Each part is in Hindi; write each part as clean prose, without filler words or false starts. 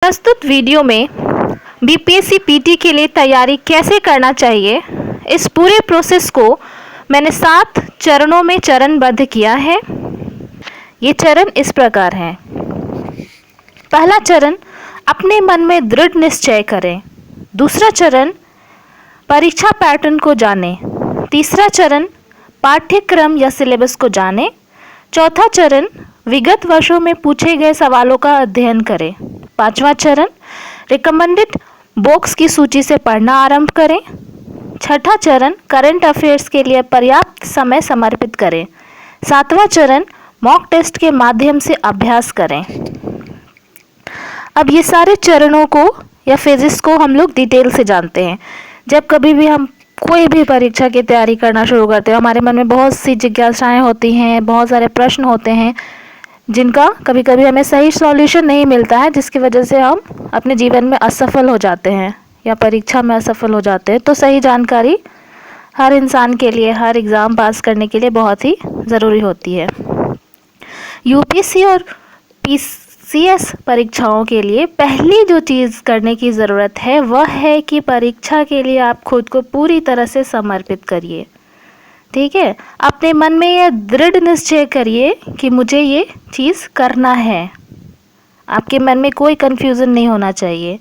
प्रस्तुत वीडियो में बीपीएससी पीटी के लिए तैयारी कैसे करना चाहिए, इस पूरे प्रोसेस को मैंने 7 चरणों में चरणबद्ध किया है। ये चरण इस प्रकार हैं। पहला चरण, अपने मन में दृढ़ निश्चय करें। दूसरा चरण, परीक्षा पैटर्न को जानें। तीसरा चरण, पाठ्यक्रम या सिलेबस को जानें। चौथा चरण, विगत वर्षों में पूछे गए सवालों का अध्ययन करें। पांचवा चरण, रिकमेंडेड बुक्स की सूची से पढ़ना आरंभ करें। छठा चरण, करंट अफेयर्स के लिए पर्याप्त समय समर्पित करें। सातवां चरण, मॉक टेस्ट के माध्यम से अभ्यास करें। अब ये सारे चरणों को या फेजेस को हम लोग डिटेल से जानते हैं। जब कभी भी हम कोई भी परीक्षा की तैयारी करना शुरू करते हैं, हमारे मन में बहुत सी जिज्ञासाएं होती हैं, बहुत सारे प्रश्न होते हैं जिनका कभी कभी हमें सही सॉल्यूशन नहीं मिलता है, जिसकी वजह से हम अपने जीवन में असफल हो जाते हैं या परीक्षा में असफल हो जाते हैं। तो सही जानकारी हर इंसान के लिए, हर एग्ज़ाम पास करने के लिए बहुत ही ज़रूरी होती है। यूपीएससी और पीसीएस परीक्षाओं के लिए पहली जो चीज़ करने की ज़रूरत है वह है कि परीक्षा के लिए आप खुद को पूरी तरह से समर्पित करिए। ठीक है, अपने मन में यह दृढ़ निश्चय करिए कि मुझे ये चीज़ करना है। आपके मन में कोई कन्फ्यूज़न नहीं होना चाहिए,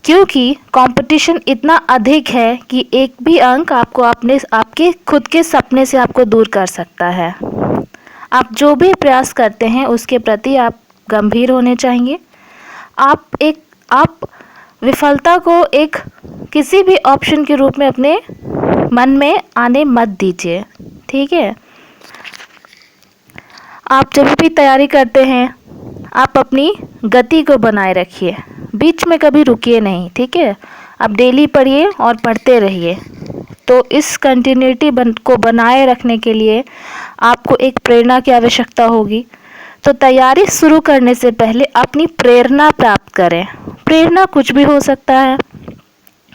क्योंकि कंपटीशन इतना अधिक है कि एक भी अंक आपको आपके खुद के सपने से आपको दूर कर सकता है। आप जो भी प्रयास करते हैं उसके प्रति आप गंभीर होने चाहिए। आप विफलता को एक किसी भी ऑप्शन के रूप में अपने मन में आने मत दीजिए। ठीक है, आप जब भी तैयारी करते हैं आप अपनी गति को बनाए रखिए, बीच में कभी रुकिए नहीं। ठीक है, आप डेली पढ़िए और पढ़ते रहिए। तो इस कंटिन्यूटी को बनाए रखने के लिए आपको एक प्रेरणा की आवश्यकता होगी। तो तैयारी शुरू करने से पहले अपनी प्रेरणा प्राप्त करें। प्रेरणा कुछ भी हो सकता है।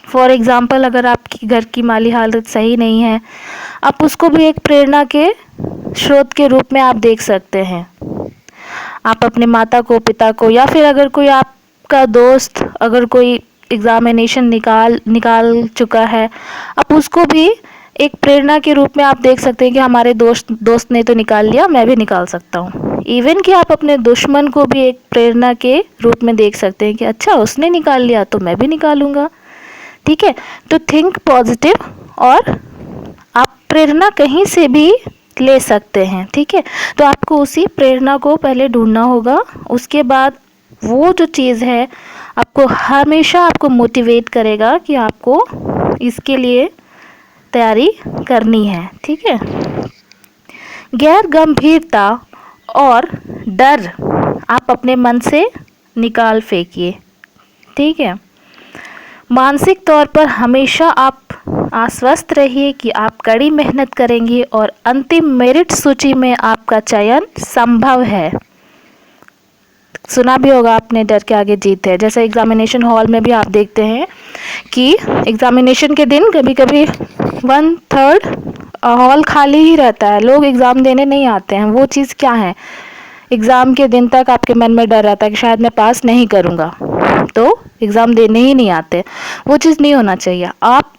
फॉर एग्ज़ाम्पल, अगर आपकी घर की माली हालत सही नहीं है, आप उसको भी एक प्रेरणा के स्रोत के रूप में आप देख सकते हैं। आप अपने माता को, पिता को, या फिर अगर कोई आपका दोस्त अगर कोई एग्ज़ामिनेशन निकाल चुका है, आप उसको भी एक प्रेरणा के रूप में आप देख सकते हैं कि हमारे दोस्त ने तो निकाल लिया, मैं भी निकाल सकता हूँ। इवन कि आप अपने दुश्मन को भी एक प्रेरणा के रूप में देख सकते हैं कि अच्छा, उसने निकाल लिया तो मैं भी निकालूंगा। ठीक है, तो थिंक पॉजिटिव, और आप प्रेरणा कहीं से भी ले सकते हैं। ठीक है, तो आपको उसी प्रेरणा को पहले ढूंढना होगा। उसके बाद वो जो चीज़ है आपको हमेशा आपको मोटिवेट करेगा कि आपको इसके लिए तैयारी करनी है। ठीक है, गैर गंभीरता और डर आप अपने मन से निकाल फेंकिए। ठीक है, मानसिक तौर पर हमेशा आप आश्वस्त रहिए कि आप कड़ी मेहनत करेंगे और अंतिम मेरिट सूची में आपका चयन संभव है। सुना भी होगा आपने, डर के आगे जीत है। जैसे एग्जामिनेशन हॉल में भी आप देखते हैं कि एग्जामिनेशन के दिन कभी कभी 1/3 हॉल खाली ही रहता है, लोग एग्ज़ाम देने नहीं आते हैं। वो चीज़ क्या है? एग्ज़ाम के दिन तक आपके मन में डर रहता है कि शायद मैं पास नहीं करूँगा, तो एग्ज़ाम देने ही नहीं आते। वो चीज़ नहीं होना चाहिए। आप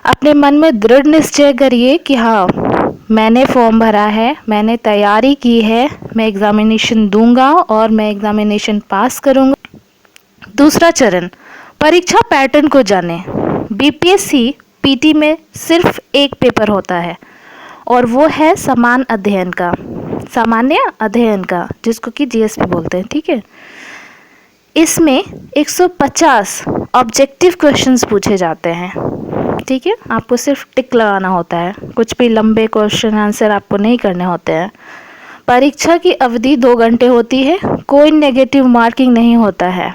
अपने मन में दृढ़ निश्चय करिए कि हाँ, मैंने फॉर्म भरा है, मैंने तैयारी की है, मैं एग्ज़ामिनेशन दूंगा और मैं एग्ज़ामिनेशन पास करूंगा। दूसरा चरण, परीक्षा पैटर्न को जानें। बीपीएससी पीटी में सिर्फ एक पेपर होता है और वो है सामान्य अध्ययन का, जिसको कि जीएसपी बोलते हैं। ठीक है, इसमें 150 ऑब्जेक्टिव क्वेश्चंस पूछे जाते हैं। ठीक है, आपको सिर्फ टिक लगाना होता है, कुछ भी लंबे क्वेश्चन आंसर आपको नहीं करने होते हैं। परीक्षा की अवधि 2 घंटे होती है। कोई नेगेटिव मार्किंग नहीं होता है,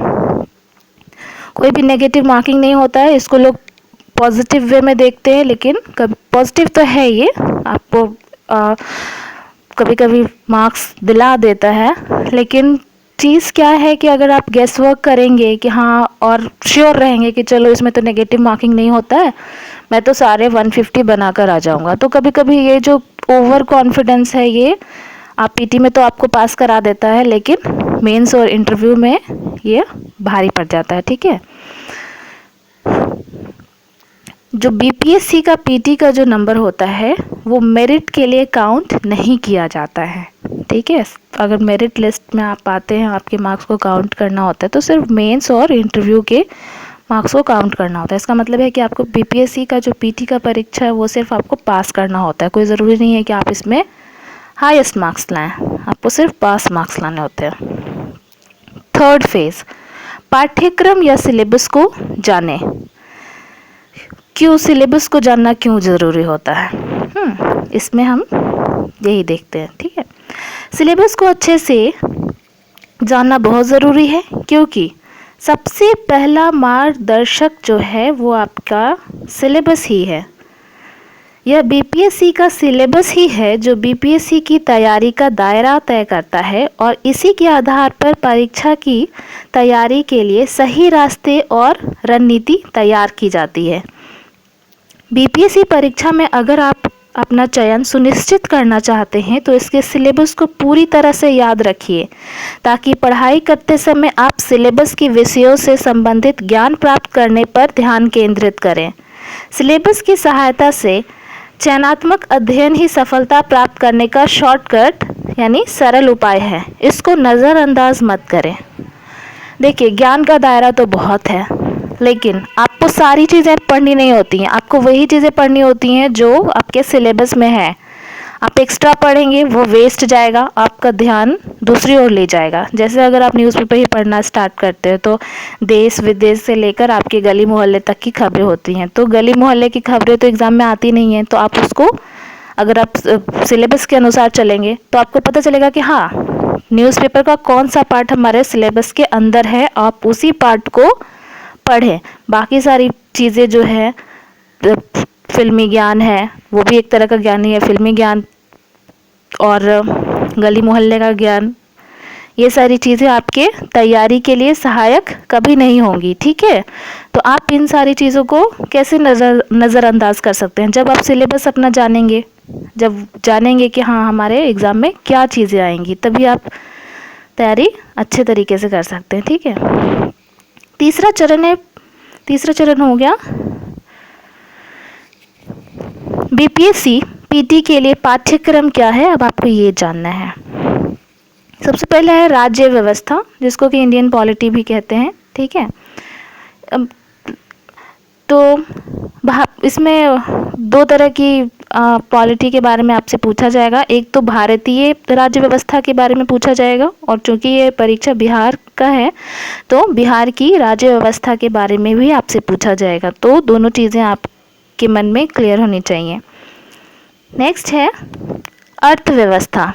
कोई भी नेगेटिव मार्किंग नहीं होता है। इसको लोग पॉजिटिव वे में देखते हैं, लेकिन कभी पॉजिटिव तो है, ये आपको कभी कभी मार्क्स दिला देता है। लेकिन चीज़ क्या है कि अगर आप गेस वर्क करेंगे कि हाँ, और श्योर रहेंगे कि चलो इसमें तो नेगेटिव मार्किंग नहीं होता है, मैं तो सारे 150 बनाकर आ जाऊंगा, तो कभी कभी ये जो ओवर कॉन्फिडेंस है ये आप पीटी में तो आपको पास करा देता है, लेकिन मेंस और इंटरव्यू में ये भारी पड़ जाता है। ठीक है, जो बीपीएससी का पीटी का जो नंबर होता है वो मेरिट के लिए काउंट नहीं किया जाता है। ठीक है, अगर मेरिट लिस्ट में आप आते हैं, आपके मार्क्स को काउंट करना होता है तो सिर्फ मेंस और इंटरव्यू के मार्क्स को काउंट करना होता है। इसका मतलब है कि आपको बीपीएससी का जो पीटी का परीक्षा है वो सिर्फ आपको पास करना होता है। कोई ज़रूरी नहीं है कि आप इसमें हाईएस्ट मार्क्स लाएं, आपको सिर्फ पास मार्क्स लाने होते हैं। थर्ड फेज, पाठ्यक्रम या सिलेबस को जाने। क्यों सिलेबस को जानना क्यों ज़रूरी होता है, इसमें हम यही देखते हैं। ठीक है, सिलेबस को अच्छे से जानना बहुत ज़रूरी है क्योंकि सबसे पहला मार्गदर्शक जो है वो आपका सिलेबस ही है। यह बीपीएससी का सिलेबस ही है जो बीपीएससी की तैयारी का दायरा तय करता है और इसी के आधार पर परीक्षा की तैयारी के लिए सही रास्ते और रणनीति तैयार की जाती है। बीपीएससी परीक्षा में अगर आप अपना चयन सुनिश्चित करना चाहते हैं तो इसके सिलेबस को पूरी तरह से याद रखिए ताकि पढ़ाई करते समय आप सिलेबस के विषयों से संबंधित ज्ञान प्राप्त करने पर ध्यान केंद्रित करें। सिलेबस की सहायता से चयनात्मक अध्ययन ही सफलता प्राप्त करने का शॉर्टकट यानी सरल उपाय है, इसको नज़रअंदाज मत करें। देखिए, ज्ञान का दायरा तो बहुत है लेकिन आपको सारी चीज़ें पढ़नी नहीं होती हैं, आपको वही चीज़ें पढ़नी होती हैं जो आपके सिलेबस में है। आप एक्स्ट्रा पढ़ेंगे वो वेस्ट जाएगा, आपका ध्यान दूसरी ओर ले जाएगा। जैसे अगर आप न्यूज़पेपर ही पढ़ना स्टार्ट करते हैं तो देश विदेश से लेकर आपके गली मोहल्ले तक की खबरें होती हैं, तो गली मोहल्ले की खबरें तो एग्ज़ाम में आती नहीं हैं, तो आप उसको अगर आप सिलेबस के अनुसार चलेंगे तो आपको पता चलेगा कि हाँ, न्यूज़पेपर का कौन सा पार्ट हमारे सिलेबस के अंदर है, आप उसी पार्ट को पढ़ें। बाकी सारी चीज़ें जो है, फिल्मी ज्ञान है वो भी एक तरह का ज्ञान ही है, फिल्मी ज्ञान और गली मोहल्ले का ज्ञान, ये सारी चीज़ें आपके तैयारी के लिए सहायक कभी नहीं होंगी। ठीक है, तो आप इन सारी चीज़ों को कैसे नज़रअंदाज कर सकते हैं? जब आप सिलेबस अपना जानेंगे, जब जानेंगे कि हाँ हमारे एग्ज़ाम में क्या चीज़ें आएंगी, तभी आप तैयारी अच्छे तरीके से कर सकते हैं। ठीक है, तीसरा चरण हो गया बीपीएससी पीटी के लिए पाठ्यक्रम क्या है, अब आपको ये जानना है। सबसे पहले है राज्य व्यवस्था, जिसको कि इंडियन पॉलिटी भी कहते हैं। ठीक है, तो इसमें दो तरह की पॉलिटी के बारे में आपसे पूछा जाएगा। एक तो भारतीय राज्य व्यवस्था के बारे में पूछा जाएगा और चूंकि ये परीक्षा बिहार का है तो बिहार की राज्य व्यवस्था के बारे में भी आपसे पूछा जाएगा। तो दोनों चीज़ें आपके मन में क्लियर होनी चाहिए। नेक्स्ट है अर्थव्यवस्था।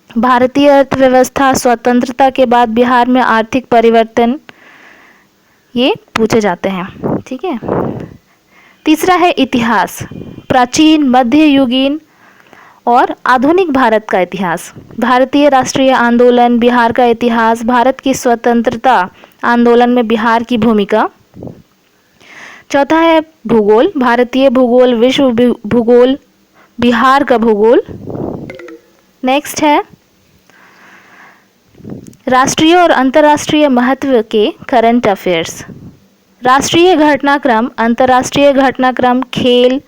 भारतीय अर्थव्यवस्था, स्वतंत्रता के बाद बिहार में आर्थिक परिवर्तन, ये पूछे जाते हैं। ठीक है, तीसरा है इतिहास, प्राचीन, मध्ययुगीन और आधुनिक भारत का इतिहास, भारतीय राष्ट्रीय आंदोलन, बिहार का इतिहास, भारत की स्वतंत्रता आंदोलन में बिहार की भूमिका। चौथा है भूगोल, भारतीय भूगोल, विश्व भूगोल, बिहार का भूगोल। नेक्स्ट है राष्ट्रीय और अंतर्राष्ट्रीय महत्व के करंट अफेयर्स, राष्ट्रीय घटनाक्रम, अंतर्राष्ट्रीय घटनाक्रम, खेल,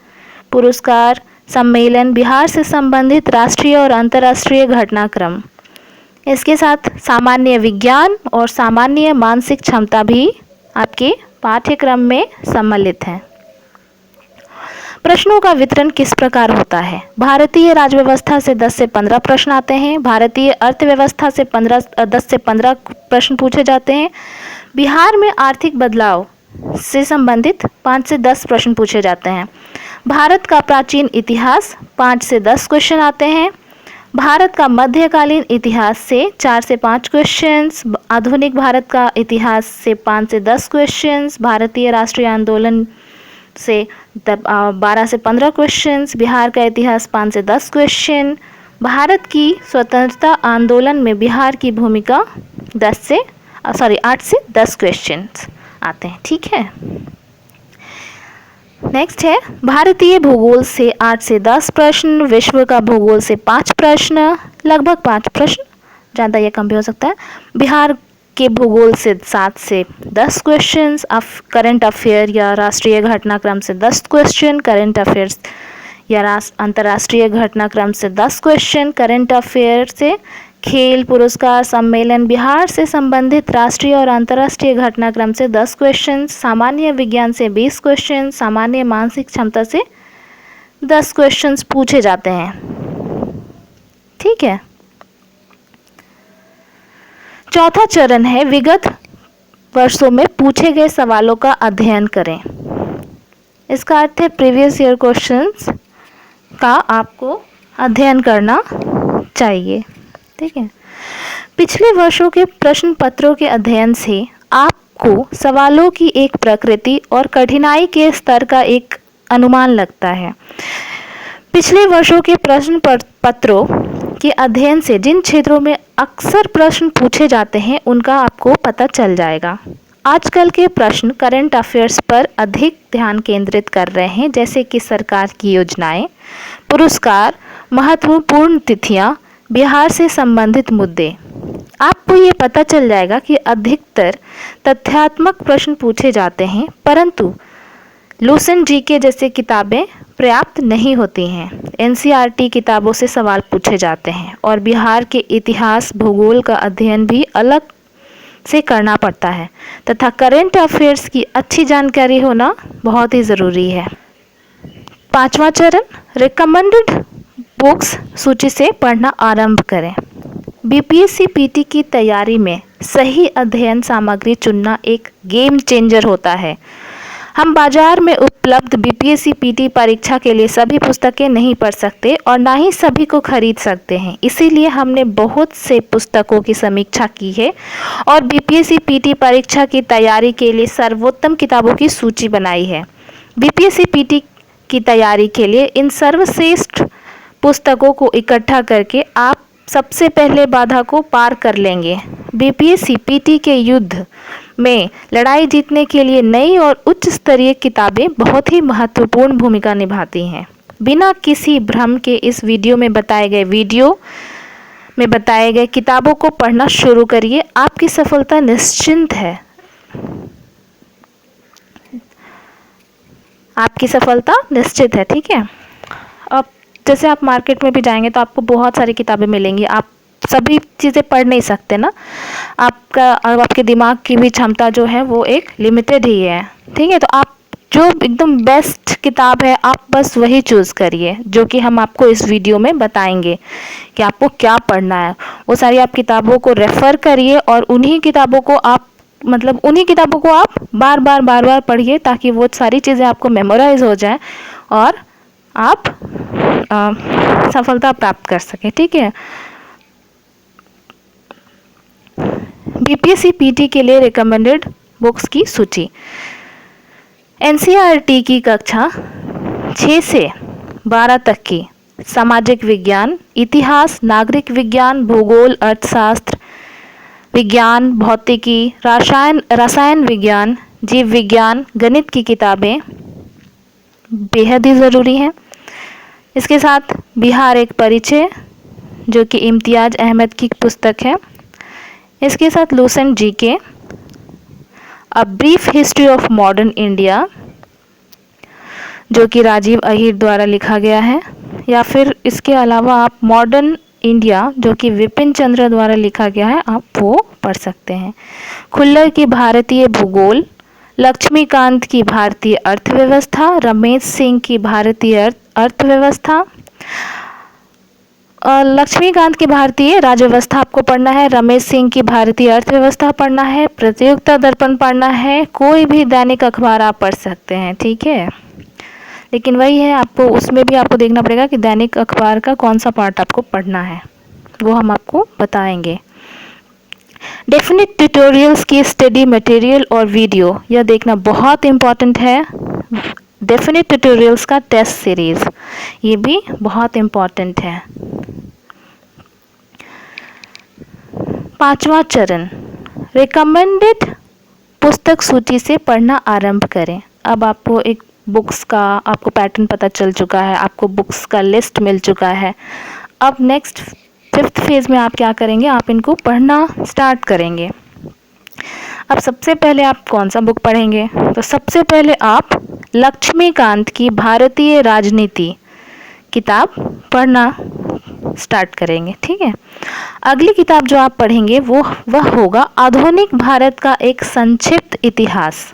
पुरस्कार, सम्मेलन, बिहार से संबंधित राष्ट्रीय और अंतर्राष्ट्रीय घटनाक्रम। इसके साथ सामान्य विज्ञान और सामान्य मानसिक क्षमता भी आपके पाठ्यक्रम में सम्मिलित है। प्रश्नों का वितरण किस प्रकार होता है? भारतीय राज्य व्यवस्था से 10 से 15 प्रश्न आते हैं, भारतीय अर्थव्यवस्था से 10 से 15 प्रश्न पूछे जाते हैं, बिहार में आर्थिक बदलाव से संबंधित 5 से 10 प्रश्न पूछे जाते हैं, भारत का प्राचीन इतिहास 5 से 10 क्वेश्चन आते हैं, भारत का मध्यकालीन इतिहास से 4 से 5 क्वेश्चंस, आधुनिक भारत का इतिहास से 5 से 10 क्वेश्चंस, भारतीय राष्ट्रीय आंदोलन से 12 से 15 क्वेश्चंस, बिहार का इतिहास 5 से 10 क्वेश्चन, भारत की स्वतंत्रता आंदोलन में बिहार की भूमिका 8 से 10 क्वेश्चंस आते हैं। ठीक है, नेक्स्ट है भारतीय भूगोल से 8 से 10 प्रश्न, विश्व का भूगोल से 5 प्रश्न, लगभग 5 प्रश्न ज़्यादा या कम भी हो सकता है। बिहार के भूगोल से 7 से 10 क्वेश्चंस, करंट अफेयर या राष्ट्रीय घटनाक्रम से 10 क्वेश्चन, करंट अफेयर्स या अंतर्राष्ट्रीय घटनाक्रम से 10 क्वेश्चन, करंट अफेयर से खेल पुरस्कार सम्मेलन बिहार से संबंधित राष्ट्रीय और अंतर्राष्ट्रीय घटनाक्रम से 10 क्वेश्चन, सामान्य विज्ञान से 20 क्वेश्चन, सामान्य मानसिक क्षमता से 10 क्वेश्चंस पूछे जाते हैं। ठीक है। चौथा चरण है विगत वर्षों में पूछे गए सवालों का अध्ययन करें। इसका अर्थ है प्रीवियस ईयर क्वेश्चंस का आपको अध्ययन करना चाहिए। ठीक है। पिछले वर्षों के प्रश्न पत्रों के अध्ययन से आपको सवालों की एक प्रकृति और कठिनाई के स्तर का एक अनुमान लगता है। पिछले वर्षों के प्रश्न पत्रों के अध्ययन से जिन क्षेत्रों में अक्सर प्रश्न पूछे जाते हैं उनका आपको पता चल जाएगा। आजकल के प्रश्न करंट अफेयर्स पर अधिक ध्यान केंद्रित कर रहे हैं, जैसे कि सरकार की योजनाएं, पुरस्कार, महत्वपूर्ण तिथियां, बिहार से संबंधित मुद्दे। आपको ये पता चल जाएगा कि अधिकतर तथ्यात्मक प्रश्न पूछे जाते हैं, परंतु लूसेंट जीके जैसे किताबें पर्याप्त नहीं होती हैं। एनसीईआरटी किताबों से सवाल पूछे जाते हैं और बिहार के इतिहास भूगोल का अध्ययन भी अलग से करना पड़ता है तथा करंट अफेयर्स की अच्छी जानकारी होना बहुत ही ज़रूरी है। पांचवा चरण रिकमेंडेड बुक्स सूची से पढ़ना आरंभ करें। बीपीएससी पीटी की तैयारी में सही अध्ययन सामग्री चुनना एक गेम चेंजर होता है। हम बाजार में उपलब्ध बीपीएससी पीटी परीक्षा के लिए सभी पुस्तकें नहीं पढ़ सकते और ना ही सभी को खरीद सकते हैं। इसीलिए हमने बहुत से पुस्तकों की समीक्षा की है और बीपीएससी पीटी परीक्षा की तैयारी के लिए सर्वोत्तम किताबों की सूची बनाई है। बीपीएससी पीटी की तैयारी के लिए इन सर्वश्रेष्ठ पुस्तकों को इकट्ठा करके आप सबसे पहले बाधा को पार कर लेंगे। बीपीएससी पीटी के युद्ध में लड़ाई जीतने के लिए नई और उच्च स्तरीय किताबें बहुत ही महत्वपूर्ण भूमिका निभाती हैं। बिना किसी भ्रम के इस वीडियो में बताए गए किताबों को पढ़ना शुरू करिए। आपकी सफलता निश्चिंत है। आपकी सफलता निश्चित है। ठीक है। अब जैसे आप मार्केट में भी जाएंगे तो आपको बहुत सारी किताबें मिलेंगी। आप सभी चीज़ें पढ़ नहीं सकते ना। आपके दिमाग की भी क्षमता जो है वो एक लिमिटेड ही है। ठीक है। तो आप जो एकदम बेस्ट किताब है आप बस वही चूज़ करिए, जो कि हम आपको इस वीडियो में बताएंगे कि आपको क्या पढ़ना है। वो सारी आप किताबों को रेफ़र करिए और उन्हीं किताबों को आप बार बार पढ़िए ताकि वो सारी चीज़ें आपको मेमोराइज हो जाए और आप सफलता प्राप्त कर सकें। ठीक है। बीपीएससी पीटी के लिए रिकमेंडेड बुक्स की सूची। एनसीईआरटी की कक्षा 6 से 12 तक की सामाजिक विज्ञान, इतिहास, नागरिक विज्ञान, भूगोल, अर्थशास्त्र, विज्ञान, भौतिकी, रसायन विज्ञान, जीव विज्ञान, गणित की किताबें बेहद ही ज़रूरी हैं। इसके साथ बिहार एक परिचय जो कि इम्तियाज़ अहमद की पुस्तक है। इसके साथ Lucent GK, a brief history of modern India जो कि राजीव अहीर द्वारा लिखा गया है, या फिर इसके अलावा आप मॉडर्न इंडिया जो कि विपिन चंद्र द्वारा लिखा गया है आप वो पढ़ सकते हैं। खुल्लर की भारतीय भूगोल, लक्ष्मीकांत की भारतीय अर्थव्यवस्था, रमेश सिंह की भारतीय अर्थव्यवस्था, लक्ष्मीकांत की भारतीय राज्यव्यवस्था आपको पढ़ना है, रमेश सिंह की भारतीय अर्थव्यवस्था पढ़ना है, प्रतियोगिता दर्पण पढ़ना है। कोई भी दैनिक अखबार आप पढ़ सकते हैं। ठीक है। लेकिन वही है, आपको उसमें भी आपको देखना पड़ेगा कि दैनिक अखबार का कौन सा पार्ट आपको पढ़ना है, वो हम आपको बताएंगे। डेफिनेट ट्यूटोरियल्स की स्टडी मटेरियल और वीडियो यह देखना बहुत इम्पॉर्टेंट है। डेफिनेट ट्यूटोरियल्स का टेस्ट सीरीज़ ये भी बहुत इम्पॉर्टेंट है। पांचवा चरण रिकमेंडेड पुस्तक सूची से पढ़ना आरंभ करें। अब आपको एक बुक्स का आपको पैटर्न पता चल चुका है, आपको बुक्स का लिस्ट मिल चुका है। अब नेक्स्ट 5th फेज़ में आप क्या करेंगे, आप इनको पढ़ना स्टार्ट करेंगे। अब सबसे पहले आप कौन सा बुक पढ़ेंगे, तो सबसे पहले आप लक्ष्मीकांत की भारतीय राजनीति किताब पढ़ना स्टार्ट करेंगे, ठीक है। अगली किताब जो आप पढ़ेंगे वह होगा आधुनिक भारत का एक संक्षिप्त इतिहास।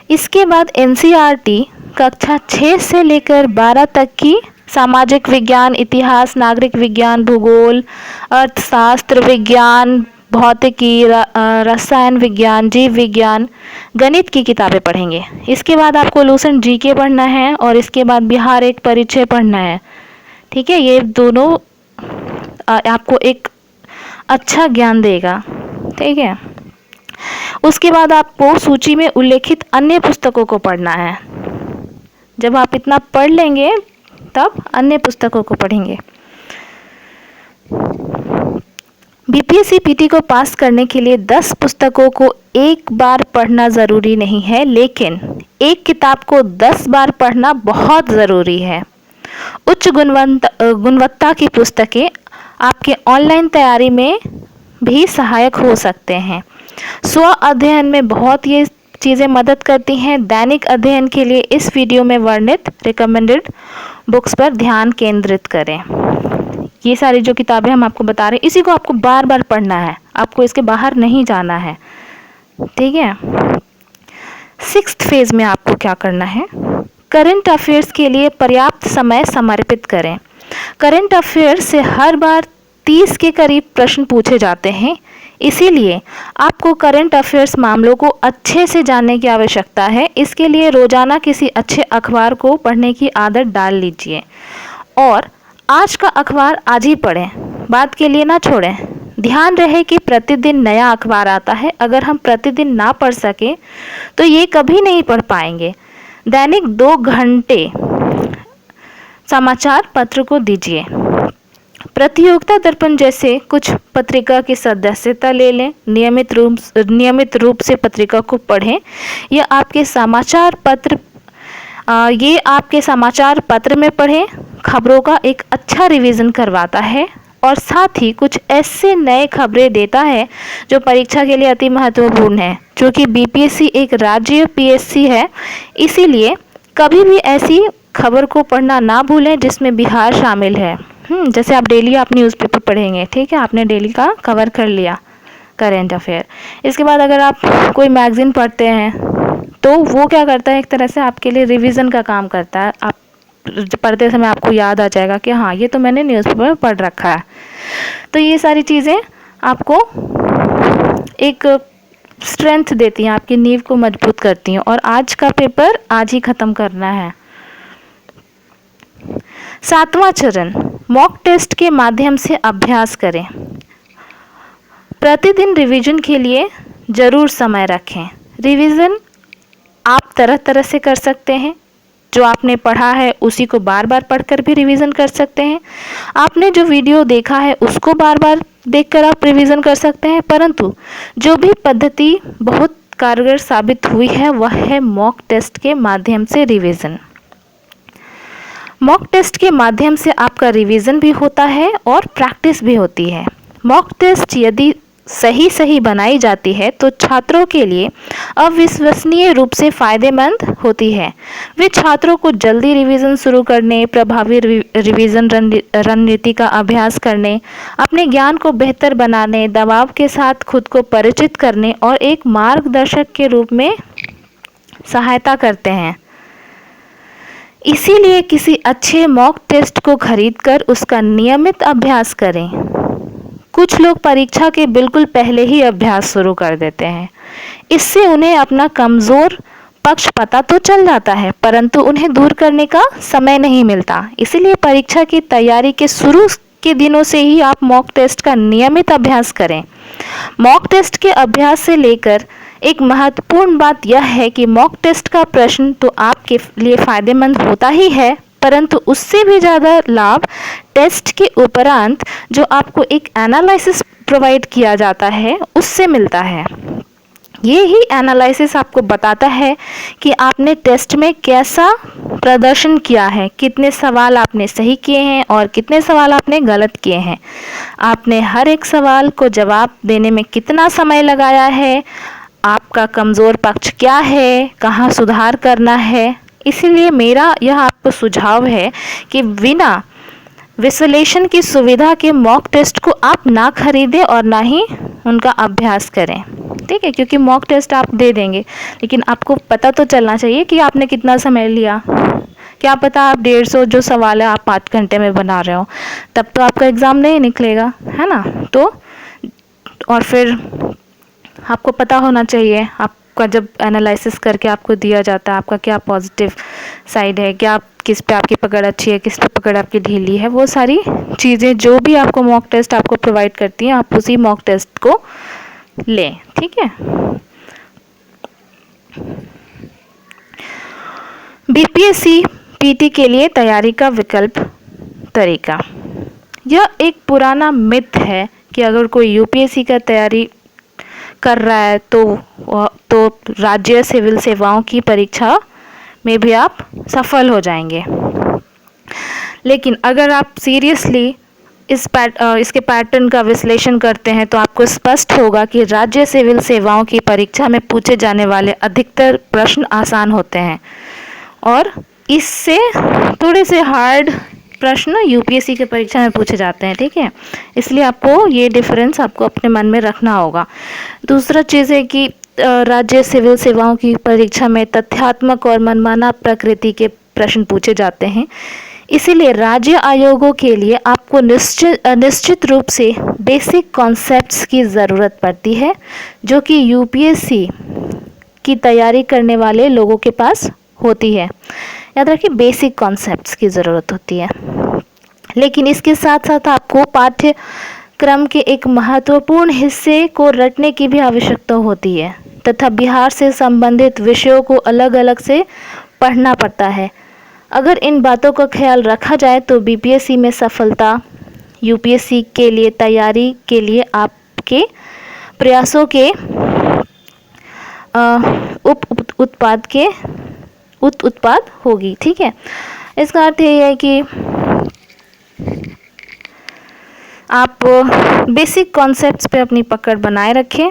इसके बाद NCERT कक्षा 6 से लेकर 12 तक की सामाजिक विज्ञान, इतिहास, नागरिक विज्ञान, भूगोल, अर्थशास्त्र, विज्ञान, भौतिकी, रसायन विज्ञान, जीव विज्ञान, गणित की किताबें पढ़ेंगे। इसके बाद आपको लूसेंट GK पढ़ना है और इसके बाद बिहार एक परिचय पढ़ना है, ठीक है। ये दोनों आपको एक अच्छा ज्ञान देगा, ठीक है। उसके बाद आपको सूची में उल्लेखित अन्य पुस्तकों को पढ़ना है। जब आप इतना पढ़ लेंगे तब अन्य पुस्तकों को पढ़ेंगे। BPSC PT को पास करने के लिए 10 पुस्तकों को एक बार पढ़ना ज़रूरी नहीं है, लेकिन एक किताब को 10 बार पढ़ना बहुत ज़रूरी है। उच्च गुणवत्ता की पुस्तकें आपके ऑनलाइन तैयारी में भी सहायक हो सकते हैं। स्व अध्ययन में बहुत ये चीज़ें मदद करती हैं। दैनिक अध्ययन के लिए इस वीडियो में वर्णित रिकमेंडेड बुक्स पर ध्यान केंद्रित करें। ये सारी जो किताबें हम आपको बता रहे हैं, इसी को आपको बार बार पढ़ना है, आपको इसके बाहर नहीं जाना है, ठीक है। 6th फेज़ में आपको क्या करना है, करंट अफेयर्स के लिए पर्याप्त समय समर्पित करें। करंट अफेयर्स से हर बार 30 के करीब प्रश्न पूछे जाते हैं, इसीलिए आपको करंट अफेयर्स मामलों को अच्छे से जानने की आवश्यकता है। इसके लिए रोजाना किसी अच्छे अखबार को पढ़ने की आदत डाल लीजिए और आज का अखबार आज ही पढ़ें, बात के लिए ना छोड़ें। ध्यान रहे कि प्रतिदिन नया अखबार आता है, अगर हम प्रतिदिन ना पढ़ सकें तो ये कभी नहीं पढ़ पाएंगे। दैनिक 2 घंटे समाचार पत्र को दीजिए। प्रतियोगिता दर्पण जैसे कुछ पत्रिका की सदस्यता ले लें। नियमित रूप से पत्रिका को पढ़ें। ये आपके समाचार पत्र में पढ़ें। खबरों का एक अच्छा रिवीजन करवाता है और साथ ही कुछ ऐसे नए खबरें देता है जो परीक्षा के लिए अति महत्वपूर्ण है। क्योंकि BPSC एक राज्य PSC है, इसीलिए कभी भी ऐसी खबर को पढ़ना ना भूलें जिसमें बिहार शामिल है। जैसे आप डेली आप न्यूज़पेपर पढ़ेंगे, ठीक है, आपने डेली का कवर कर लिया करेंट अफेयर। इसके बाद अगर आप कोई मैगज़ीन पढ़ते हैं तो वो क्या करता है, एक तरह से आपके लिए रिवीजन का काम करता है। आप पढ़ते समय आपको याद आ जाएगा कि हाँ, ये तो मैंने न्यूज़पेपर में पढ़ रखा है। तो ये सारी चीज़ें आपको एक स्ट्रेंथ देती हैं, आपकी नींव को मजबूत करती हैं। और आज का पेपर आज ही ख़त्म करना है। 7वां चरण, मॉक टेस्ट के माध्यम से अभ्यास करें। प्रतिदिन रिवीजन के लिए ज़रूर समय रखें। रिवीजन आप तरह तरह से कर सकते हैं। जो आपने पढ़ा है उसी को बार बार पढ़कर भी रिवीजन कर सकते हैं। आपने जो वीडियो देखा है उसको बार बार देखकर आप रिवीजन कर सकते हैं। परंतु जो भी पद्धति बहुत कारगर साबित हुई है वह है मॉक टेस्ट के माध्यम से रिवीजन। मॉक टेस्ट के माध्यम से आपका रिवीजन भी होता है और प्रैक्टिस भी होती है। मॉक टेस्ट यदि सही बनाई जाती है तो छात्रों के लिए अविश्वसनीय रूप से फायदेमंद होती है। वे छात्रों को जल्दी रिवीजन शुरू करने, प्रभावी रिवीजन रणनीति का अभ्यास करने, अपने ज्ञान को बेहतर बनाने, दबाव के साथ खुद को परिचित करने और एक मार्गदर्शक के रूप में सहायता करते हैं। इसीलिए किसी अच्छे मॉक टेस्ट को खरीदकर उसका नियमित अभ्यास करें। कुछ लोग परीक्षा के बिल्कुल पहले ही अभ्यास शुरू कर देते हैं। इससे उन्हें अपना कमज़ोर पक्ष पता तो चल जाता है, परंतु उन्हें दूर करने का समय नहीं मिलता। इसीलिए परीक्षा की तैयारी के शुरू के दिनों से ही आप मॉक टेस्ट का नियमित अभ्यास करें। मॉक टेस्ट के अभ्यास से लेकर एक महत्वपूर्ण बात यह है कि मॉक टेस्ट का प्रश्न तो आपके लिए फ़ायदेमंद होता ही है, परंतु उससे भी ज़्यादा लाभ टेस्ट के उपरांत जो आपको एक एनालिसिस प्रोवाइड किया जाता है उससे मिलता है। ये ही एनालिसिस आपको बताता है कि आपने टेस्ट में कैसा प्रदर्शन किया है, कितने सवाल आपने सही किए हैं और कितने सवाल आपने गलत किए हैं, आपने हर एक सवाल को जवाब देने में कितना समय लगाया है, आपका कमज़ोर पक्ष क्या है, कहाँ सुधार करना है। इसीलिए मेरा यह आपको सुझाव है कि बिना विश्लेषण की सुविधा के मॉक टेस्ट को आप ना खरीदें और ना ही उनका अभ्यास करें, ठीक है। क्योंकि मॉक टेस्ट आप दे देंगे, लेकिन आपको पता तो चलना चाहिए कि आपने कितना समय लिया। क्या पता आप 150 जो सवाल है आप 5 घंटे में बना रहे हो, तब तो आपका एग्ज़ाम नहीं निकलेगा, है ना। तो और फिर आपको पता होना चाहिए, आपका जब एनालिसिस करके आपको दिया जाता है आपका क्या पॉजिटिव साइड है, क्या किस पे आपकी पकड़ अच्छी है, किस पे पकड़ आपकी ढीली है, वो सारी चीज़ें जो भी आपको मॉक टेस्ट आपको प्रोवाइड करती हैं, आप उसी मॉक टेस्ट को लें, ठीक है। बीपीएससी पीटी के लिए तैयारी का विकल्प तरीका। यह एक पुराना मिथ है कि अगर कोई यूपीएससी का तैयारी कर रहा है तो राज्य सिविल सेवाओं की परीक्षा में भी आप सफल हो जाएंगे। लेकिन अगर आप सीरियसली इसके पैटर्न का विश्लेषण करते हैं तो आपको स्पष्ट होगा कि राज्य सिविल सेवाओं की परीक्षा में पूछे जाने वाले अधिकतर प्रश्न आसान होते हैं और इससे थोड़े से हार्ड प्रश्न यूपीएससी की परीक्षा में पूछे जाते हैं, ठीक है। इसलिए आपको ये डिफरेंस आपको अपने मन में रखना होगा। दूसरा चीज़ है कि राज्य सिविल सेवाओं की परीक्षा में तथ्यात्मक और मनमाना प्रकृति के प्रश्न पूछे जाते हैं। इसीलिए राज्य आयोगों के लिए आपको निश्चित रूप से बेसिक कॉन्सेप्ट्स की ज़रूरत पड़ती है, जो कि यूपीएससी की तैयारी करने वाले लोगों के पास होती है। याद रखिए, बेसिक कॉन्सेप्ट्स की ज़रूरत होती है। लेकिन इसके साथ साथ आपको पाठ्यक्रम के एक महत्वपूर्ण हिस्से को रटने की भी आवश्यकता होती है तथा बिहार से संबंधित विषयों को अलग अलग से पढ़ना पड़ता है। अगर इन बातों का ख्याल रखा जाए तो बीपीएससी में सफलता यूपीएससी के लिए तैयारी के लिए आपके प्रयासों के उत्पाद होगी, ठीक है। इसका अर्थ ये है कि आप बेसिक कॉन्सेप्ट्स पे अपनी पकड़ बनाए रखें।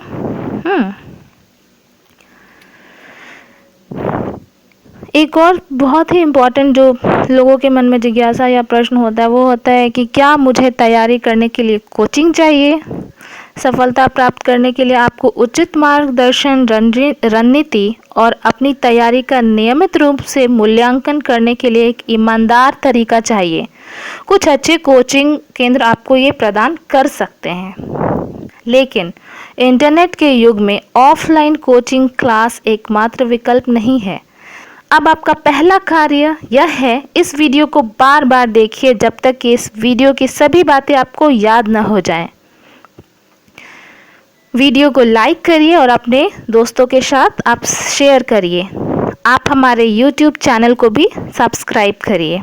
एक और बहुत ही इम्पोर्टेंट जो लोगों के मन में जिज्ञासा या प्रश्न होता है वो होता है कि क्या मुझे तैयारी करने के लिए कोचिंग चाहिए। सफलता प्राप्त करने के लिए आपको उचित मार्गदर्शन, रणनीति और अपनी तैयारी का नियमित रूप से मूल्यांकन करने के लिए एक ईमानदार तरीका चाहिए। कुछ अच्छे कोचिंग केंद्र आपको ये प्रदान कर सकते हैं, लेकिन इंटरनेट के युग में ऑफलाइन कोचिंग क्लास एकमात्र विकल्प नहीं है। अब आपका पहला कार्य यह है, इस वीडियो को बार बार देखिए जब तक कि इस वीडियो की सभी बातें आपको याद न हो जाएं। वीडियो को लाइक करिए और अपने दोस्तों के साथ आप शेयर करिए। आप हमारे YouTube चैनल को भी सब्सक्राइब करिए।